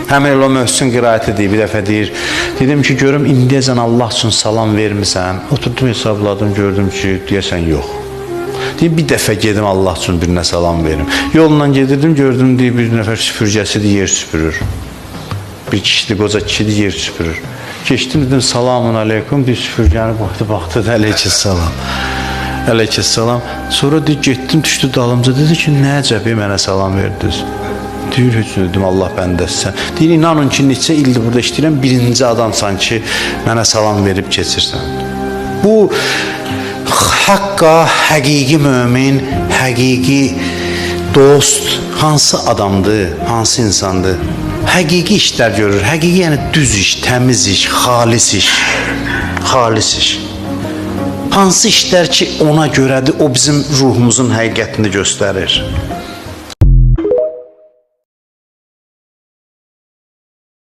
Həmin elə o Möhsün qiraəti deyir, bir dəfə deyir. Dedim ki, görüm indiyəcən Allah üçün salam vermirsən. Oturdum, hesabladım, gördüm ki, deyəsən yox. Deyir, bir dəfə gedim Allah üçün birinə salam verim. Yolla gedirdim, gördüm, deyir, bir nəfər süpürgəsidir, yer süpürür. Bir kişidir, qoca kişidir, yer süpürür. Keçdim, dedim, salamun aleykum, deyir, süpürgəni baxdı, əleyhissalam. Əleyhissalam. Sonra deyir, getdim, düşdü dalımca, dedi ki, nə əcəbi mənə salam verdiniz? Deyir, heç dedim, Allah bəndəsən. Deyir, inanın ki, neçə ildir burada işləyirəm, birinci adamsan ki, mənə salam verib keçirsən. Bu, haqqa, həqiqi mömin, həqiqi dost, hansı adamdır, hansı insandır? Həqiqi işlər görür, həqiqi yəni düz iş, təmiz iş, xalis iş, xalis iş. Hansı işlər ki ona görədir, o bizim ruhumuzun həqiqətini göstərir.